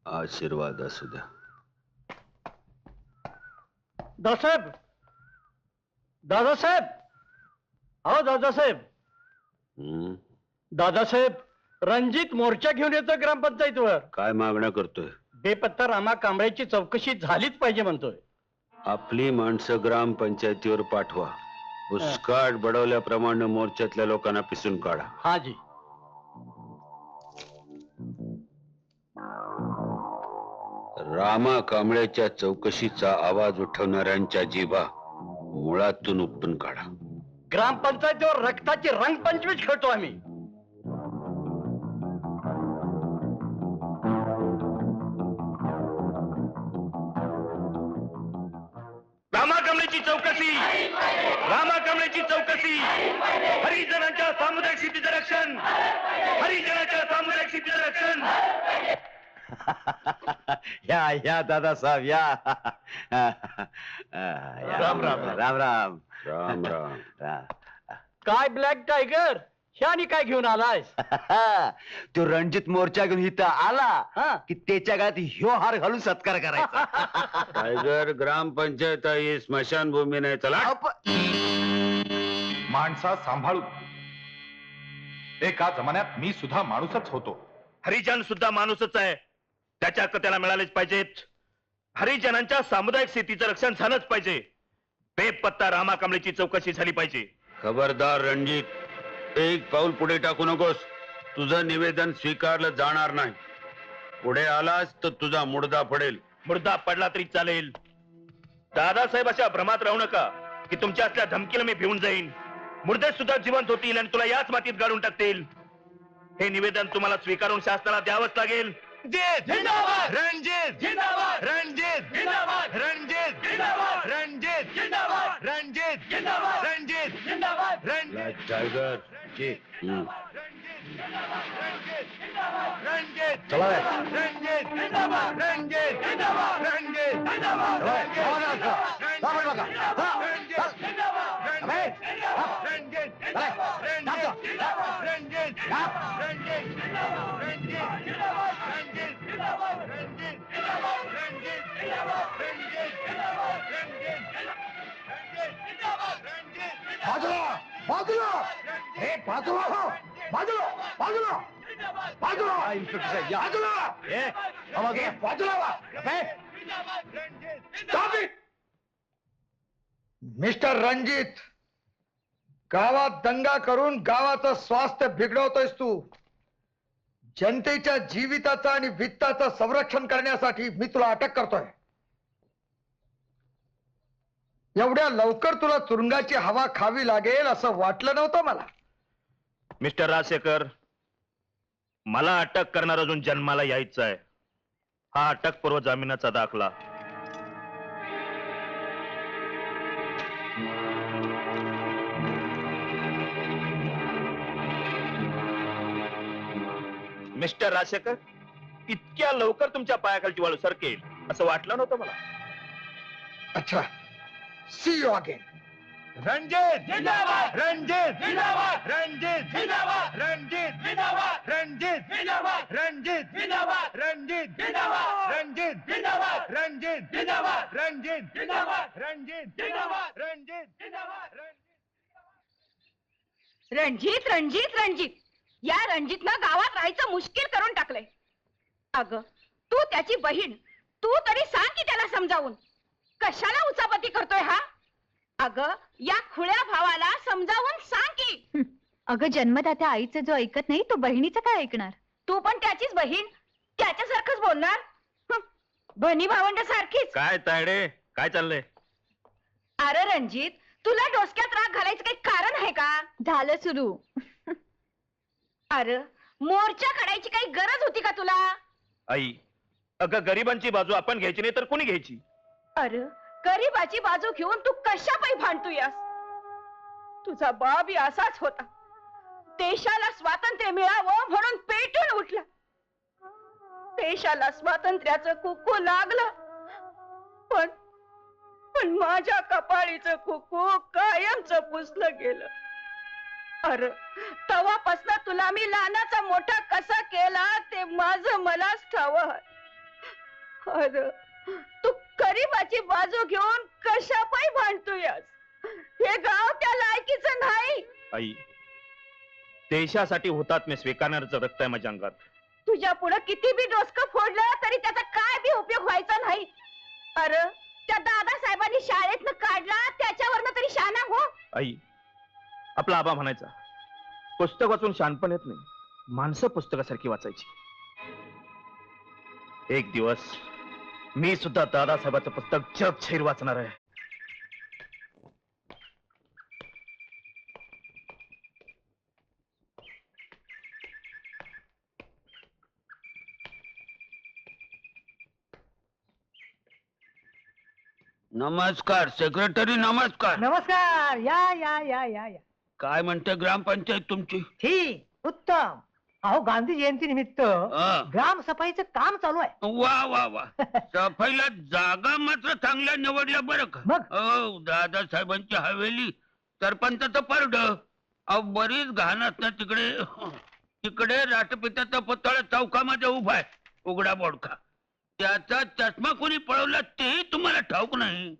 आशीर्वाद असू द्या. दादासाहेब, दादासाहेब, अहो दादासाहेब, दादासाहेब, रणजित मोर्चा घेऊन येतो ग्रामपंचायतीवर. काय मागण्या करतोय? बेपत्ता रामा कांबळेची चौकशी झालीच पाहिजे म्हणतोय. आपली माणसं ग्रामपंचायतीवर पाठवा. बुसकाट बडवल्याप्रमाणे मोर्चातल्या लोकांना पिसून काढा. हा जी. रामा कांबळेच्या चौकशीचा आवाज उठवणाऱ्यांच्या जीवा मुळातून उपटून काढा. ग्रामपंचायतीवर रक्ताची रंगपंचमीच खेळतो आम्ही. रामा कांबळेची चौकशी, रामा कांबळेची चौकशी. हरिजनांच्या सामुदायिक शेतीचं रक्षण, हरिजनांच्या सामुदायिक शेतीचं रक्षण. या या दादासाहेब या. राम राम राम राम राम राम. काय ब्लॅक टायगर, ह्यानी काय घेऊन आलाय? तो रणजित मोर्चा घेऊन इथं आला की त्याच्या गात ह्यो हार घालून सत्कार करायचा. टायगर, ग्रामपंचायत ही स्मशानभूमी नाही. चला माणसा सांभाळून. एका जमान्यात मी सुद्धा माणूसच होतो. हरिजन सुद्धा माणूसच आहे, त्याच्या हक्क त्याला मिळालेच पाहिजेत. हरिजनांच्या सामुदायिक शेतीचं रक्षण झालंच पाहिजे. बेपत्ता रामा कांबळेची चौकशी झाली पाहिजे. खबरदार रणजित, एक पाऊल पुढे टाकू नकोस. तुझं निवेदन स्वीकारलं जाणार नाही. पुढे आलास तर तुझा मुर्दा पडेल. मुर्दा पडला तरी चालेल. दादासाहेब अशा भ्रमात राहू नका की तुमच्या असल्या धमकीला मी भिवून जाईन. मुर्दे सुद्धा जिवंत होतील आणि तुला याच मातीत गाडून टाकतील. हे निवेदन तुम्हाला स्वीकारून शासनाला द्यावंच लागेल. जिंदाबाद रणजित, जिंदाबाद रणजित, जिंदाबाद रणजित, जिंदाबाद रणजित, जिंदाबाद रणजित, जिंदाबाद रणजित, जिंदाबाद रणजित. टायगर रणजित चला रणजित, जिंदाबाद रणजित, जिंदाबाद रणजित, जिंदाबाद बाजूला बाजूला हे बाजूला हो बाजूला बाजूला बाजूला बाजूला बाजूला. मिस्टर रणजित, गावात दंगा करून गावाचं स्वास्थ्य बिघडवतोयस तू. जनतेच्या जीविताचं आणि वित्ताचं संरक्षण करण्यासाठी मी तुला अटक करतोय. एवढ्या लवकर तुला तुरुंगाची हवा खावी लागेल असं वाटलं नव्हतं मला. मिस्टर राजशेखर, मला अटक करणार अजून जन्माला यायचं आहे. हा अटकपूर्व जामिनाचा दाखला. मिस्टर राजशेखर, इतक्या लवकर तुमच्या पायाखालची वाळू सरकेल असं वाटलं नव्हतं मला. अच्छा, सी यू अगेन. रणजित जिंदाबाद, रणजित जिंदाबाद, रणजित जिंदाबाद, रणजित जिंदाबाद, रणजित जिंदाबाद, रणजित जिंदाबाद, रणजित जिंदाबाद, रणजित जिंदाबाद, रणजित जिंदाबाद, रणजित जिंदाबाद, रणजित जिंदाबाद, रणजित जिंदाबाद. रणजित रणजित रणजित या रणजितनं गावात राहायचं मुश्किल करून टाकलंय. अगं, तू त्याची बहीण, तू तरी सांग की त्याला समजावून. कशाला उचापती करतोय हा? अगं, या खुळ्या भावाला समजावून सांग की. अगं, जन्मदात्या आईचं जो ऐकत नाही तो बहिणीचं काय ऐकणार? तू पण त्याचीच बहीण, त्याच्यासारखंच बोलणार. बहिणी भावंड सारखीच. काय तायडे, काय चाललंय? अरे रणजित, तुला डोसक्यात राग घालायचं काही कारण आहे का? झालं सुरू. अरे, मोर्चा काढायची काही गरज होती का तुला? आई, अगं गरिबांची बाजू आपण घ्यायची नाही तर कोणी घ्यायची? अरे, गरीबाची बाजू घेऊन तू कशापायी भांडतोयस? तुझा बाप असाच होता. देशाला स्वातंत्र्य मिळावं म्हणून पेटून उठला. देशाला स्वातंत्र्याचं कुकू लागलं, पण माझ्या कपाळीचं कुकू कायमचं पुसलं गेलं. अरे, तवापासनं तुला मी लहानाचा मोठा कसा केला ते माझं मलाच ठाव आहे. अरे तू गरीबाची बाजू घेऊन कशा पायी भांडतोयस? हे गाव त्या लायकीचं नाही. आई, देशासाठी हुतात्मे स्वीकारणारचं रक्त आहे माझ्या अंगात. तुझ्या पुढे किती बी डोसकं फोडलं तरी त्याचा काय बी उपयोग व्हायचा नाही. अरे त्या दादासाहेबांनी शाळेतनं काढला त्याच्यावरनं तरी शहाणा हो. आई, आपला आबा म्हणायचा, पुस्तक वाचून शहाणपण येत नाही, माणसं पुस्तकासारखी वाचायची. एक दिवस मी सुद्धा दादासाहेबाचं पुस्तक जगशैर वाचणार आहे. नमस्कार सेक्रेटरी, नमस्कार. नमस्कार. या या या या या. काय म्हणते ग्रामपंचायत तुमची? ठीक, उत्तम. अहो, गांधी जयंती निमित्त ग्रामसफाईचं काम चालू आहे. वा वा वा. सफाईला जागा मात्र चांगल्या निवडल्या बरं का. मग? हो, दादासाहेबांची हवेली, सरपंचाचं परड. अहो, बरीच घाण असणार तिकडे. तिकडे राष्ट्रपित्याचा पुतळा चौकामध्ये उभा आहे, उघडा बोडका. त्याचा चष्मा कोणी पळवला तेही तुम्हाला ठाऊक नाही.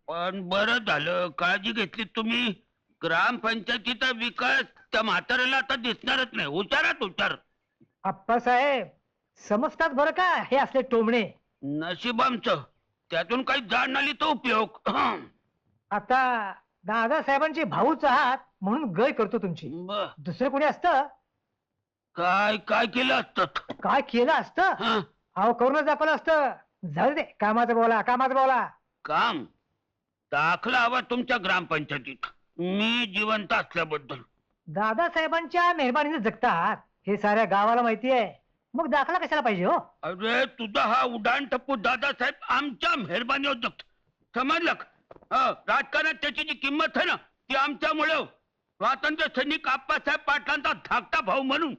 पण बरं झालं काळजी घेतली तुम्ही. ग्रामपंचायतीचा विकास त्या म्हाताऱ्याला आता दिसणारच नाही. उचारात उचार. आप्पासाहेब समजतात बरं का हे असले टोमणे. नशीब आमचं, त्यातून काही जाण आली तर उपयोग. आता दादासाहेबांचे भाऊच आहात म्हणून गय करतो तुमची. बर. दुसरं कोणी असतं काय काय केलं असतं? काय केलं असतं? हं? अहो, करूनच दाखवलं असतं. जाऊ दे, कामाचं बोला, कामाचं बोला. काम दाखला हवा तुमच्या ग्रामपंचायतीत, मी जिवंत असल्याबद्दल. दादासाहेबांच्या मेहरबानीने जगतात हे साऱ्या गावाला माहिती आहे. मग दाखला कशाला पाहिजे हो? अरे तुझा हा उडाण टप्पू दादासाहेब आमच्या मेहरबानीवर जगतो, समजलं का? राजकारणात त्याची जी किंमत आहे ना ती आमच्यामुळे. स्वातंत्र्य सैनिक आप्पासाहेब पाटलांचा धाकटा भाऊ म्हणून.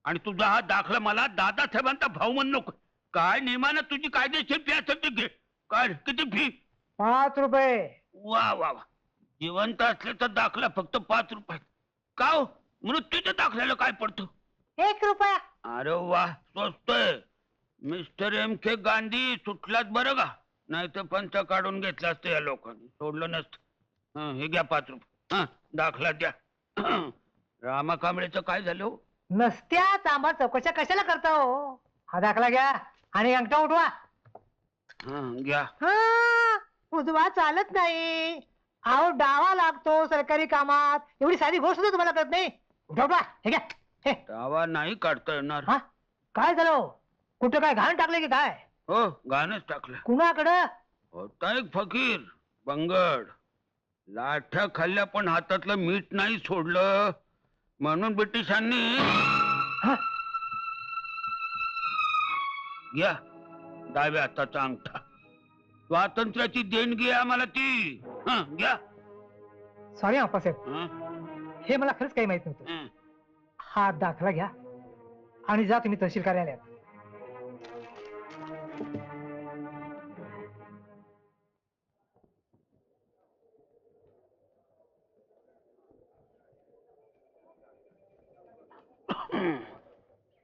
आणि तुझा हा दाखला मला दादासाहेबांचा भाऊ म्हणून नको. काय नियमानं तुझी कायदेशीर फी असेल ती घे. काय किती फी? 5 रुपये. वा वा वा. जिवंत असल्याचा दाखला फक्त 5 रुपये का हो? मृत्यूच्या दाखल्याला काय पडतो? 1 रुपया. अरे वा, स्वस्त आहे. मिस्टर एम के गांधी सुटलात बरं का, नाही तर पंच काढून घेतला असतं या लोकांनी, सोडलं नसतं. हे घ्या 5 रुपये. दाखला द्या. रामा कांबळेचं काय झालं हो? नसत्याच आम्हा चौकशा कशाला करता हो? हा दाखला घ्या आणि अंगठा उठवा. घ्या. हा, उजवा चालत नाही. अहो, डावा लागतो सरकारी कामात. एवढी साधी गोष्ट सुद्धा तुम्हाला कळत नाही. उठवा उठवा. हे घ्या. हे. दावा नाही काढता येणार. हा, काय झालं? कुठं काय घाण टाकले की काय? हो, गाणंच टाकलं. कुणाकडं? होता एक फकीर बंगड, लाठ्या खाल्ल्या पण हातातलं मीठ नाही सोडलं, म्हणून ब्रिटिशांनी. घ्या डाव्या हाताचा अंगठा. स्वातंत्र्याची देणगी आहे आम्हाला ती. घ्या. सॉरी अप्पासाहेब, हं? हे मला खरंच काही माहित नव्हतं. हं. हा दाखला घ्या आणि जा तुम्ही तहसील कार्यालयात.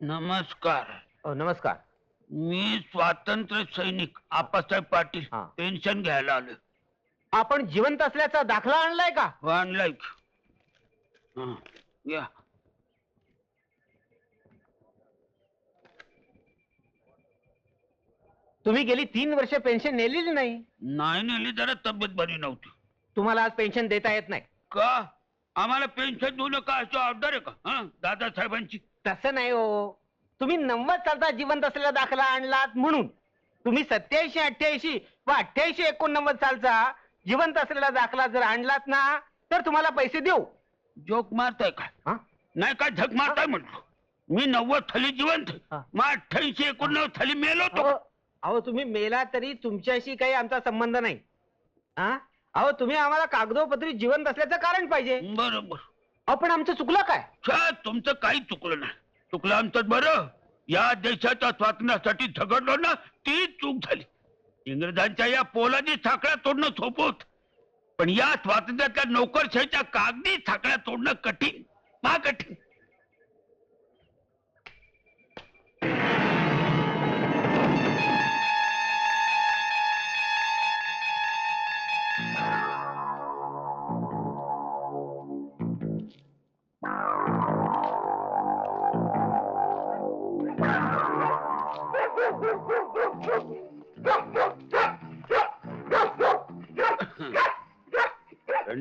नमस्कार. नमस्कार. मी स्वातंत्र्य सैनिक आप्पासाहेब पाटील हा. पेन्शन घ्यायला आलो. आपण जिवंत असल्याचा दाखला आणलाय का? आणलाय. घ्या. तुम्ही गेली 3 वर्ष पेन्शन नेलेली नाही. नाही नेली, जरा तब्येत बरी नव्हती. तुम्हाला आज पेन्शन देता येत नाही. का? आम्हाला पेन्शन देऊ नका अशी ऑर्डर आहे का दादासाहेबांची? तसं नाही हो. तुम्ही 90 सालचा जिवंत असलेला दाखला आणलात म्हणून. तुम्ही 87, 88 व 88, 89 सालचा जिवंत असलेला दाखला जर आणलात ना तर तुम्हाला पैसे देऊ. जोक मारताय काय? हा? नाही काय झक मारताय म्हटलं. मी 90 साली जिवंत, हा. मग 88, 89 साली मेलो तो. अहो, तुम्ही मेला तरी तुमच्याशी काही आमचा संबंध नाही. हा? अहो, तुम्ही आम्हाला कागदोपत्री जिवंत असल्याचं कारण पाहिजे. बरोबर. अहो, पण आमचं चुकलं काय? तुमचं काही चुकलं नाही. चुकलं आमचं बरं. या देशाच्या स्वातंत्र्यासाठी झगडलो ना, ती चूक झाली. इंग्रजांच्या या पोलादी साखळ्या तोडणं सोपं होतं, पण या स्वातंत्र्याच्या नोकरशाहीच्या कागदी साखळ्या तोडणं कठीण, कठीण.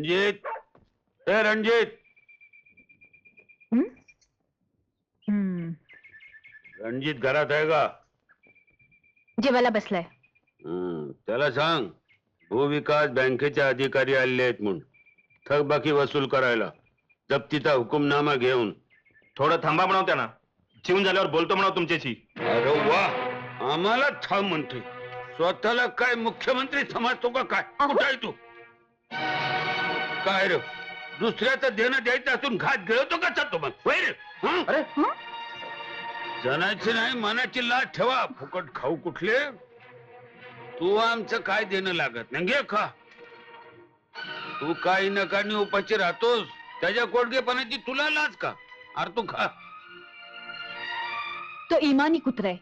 रणजित, ए रणजित, रणजित घरात आहे का? जेवायला बसलाय. त्याला सांग भूविकास बँकेचे अधिकारी आले आहेत म्हणून थकबाकी वसूल करायला, जप्तीचा हुकुमनामा घेऊन. थोडं थांबा म्हणाव त्यांना, जेवून झाल्यावर बोलतो म्हणाव तुमच्याशी. अरे वा, आम्हाला थांब म्हणते. स्वतःला काय मुख्यमंत्री समजतो का काय? कुठं आहे तू? काय रे, दुसऱ्याचं देणं द्यायचं असून घात गिळवतो का चालतो मग? होय रे? हं? अरे जनाची नाही मनाची लाज ठेवा. फुकट खाऊ कुठले? तू आमचं काय देणं लागत नाही, घे खा. तू काही नकानी उपाशी राहतोस, त्याच्या कोडगेपणाची तुला लाज का? अरे तू खा. तो इमानी कुत्रा आहे.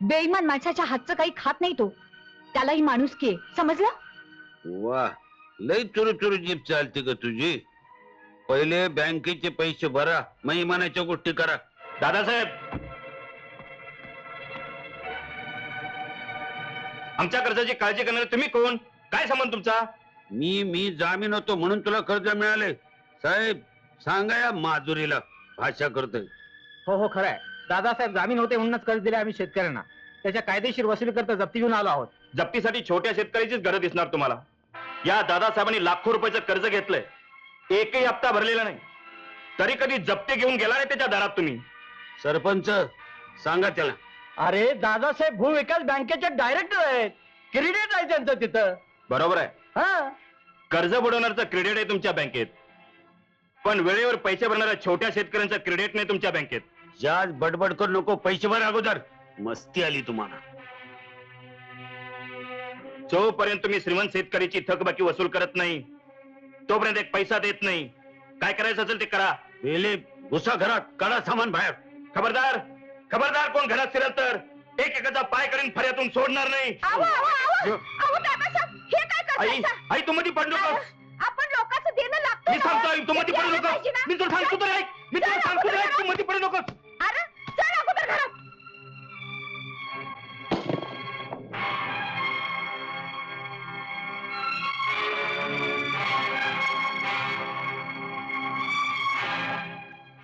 बेईमान माणसाच्या हातचं काही खात नाही तो. त्यालाही माणुसकी आहे, समजलं? वा, लय चुरू चुरू जीप चालते का तुझी? पहिले बँकेचे पैसे भरा, मग इमानाच्या गोष्टी करा. दादासाहेब, आमच्या कर्जाची काळजी करणारे तुम्ही कोण? काय संबंध तुमचा? मी जामीन होतो म्हणून तुला कर्ज मिळाले. साहेब सांगा या माजुरीला, भाषा करतोय. हो खरं आहे. दादासाहेब जामीन होते म्हणूनच कर्ज दिले आम्ही शेतकऱ्यांना. त्याच्या कायदेशीर वसुली करता जप्ती घेऊन आलो आहोत. जप्तीसाठी छोट्या शेतकऱ्याचीच गरज दिसणार तुम्हाला. या दादासाहेबांनी लाखो रुपयाचं कर्ज घेतलंय, एकही हप्ता भरलेला नाही, तरी कधी जप्ती घेऊन गेला नाही त्याच्या दारात तुम्ही. सरपंच सांगा त्याला. अरे दादासाहेब भूविकास बँकेचे डायरेक्टर आहेत, क्रेडिट आहे त्यांचं तिथं. बरोबर आहे, हा, कर्ज बुडवणारचं क्रेडिट आहे तुमच्या बँकेत, पण वेळेवर पैसे भरणाऱ्या छोट्या शेतकऱ्यांचं क्रेडिट नाही तुमच्या बँकेत. जास्त बडबड करू नको, पैसे भर अगोदर. मस्ती आली तुम्हाला. जोपर्यंत तुम्ही श्रीमंत शेतकऱ्याची थकबाकी वसूल करत नाही तोपर्यंत एक पैसा देत नाही. काय करायचं असेल ते करा. वेले घुसा घरात, काढा सामान बाहेर. खबरदार, खबरदार, कोण घरात शिरल तर एकेकाचा पाय करीन फर्यातून सोडणार नाही. आहो, आहो, आहो. आहो, दादासाहेब, हे काय आई, करताय? आई तू मध्ये पडू नकोस. आपण लोकांचं देणं लागतं मी ना. सांगतो आई, तू मध्ये पडू द्यायला नकोस. पाहिजे ना. मी तुला सांगतो तर ऐक, मी तुला सांगतो तर ऐक, तू मध्ये पडू नकोस. अरे चल अगोदर घरात.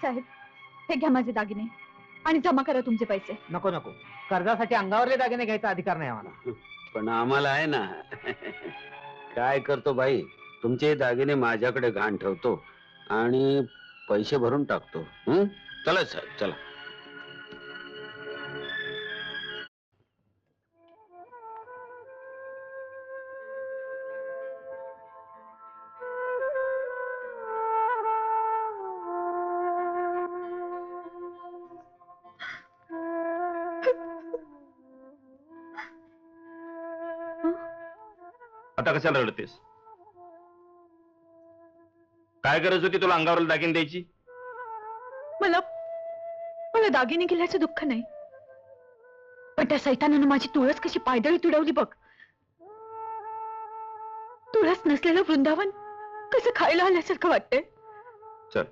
साहेब, हे घ्या माझे दागिने आणि जमा करा तुमचे पैसे. नको नको, कर्जासाठी अंगावरले दागिने घ्यायचा अधिकार नाही आम्हाला. पण आम्हाला आहे ना. काय करतो बाई, तुमचे दागिने माझ्याकडे घाण ठेवतो आणि पैसे भरून टाकतो. चला साहेब, चला. आता कशाला रडतेस? काय गरज होती तुला अंगावर दागिने द्यायची? मला दागिने गेल्याचं दुःख नाही, पण त्या सैतानानं माझी तुळस कशी पायदळी तुडवली बघ. तुळस नसलेलं वृंदावन कसं खायला आल्यासारखं वाटतंय. चल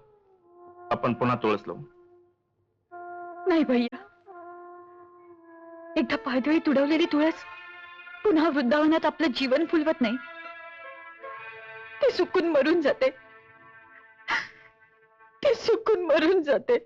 आपण पुन्हा तुळस लावू. नाही भैया, एकदा पायदळी तुडवलेली तुळस पुन्हा वृंदावनात आपलं जीवन फुलवत नाही. ते सुकून मरून जाते, ते सुकून मरून जाते.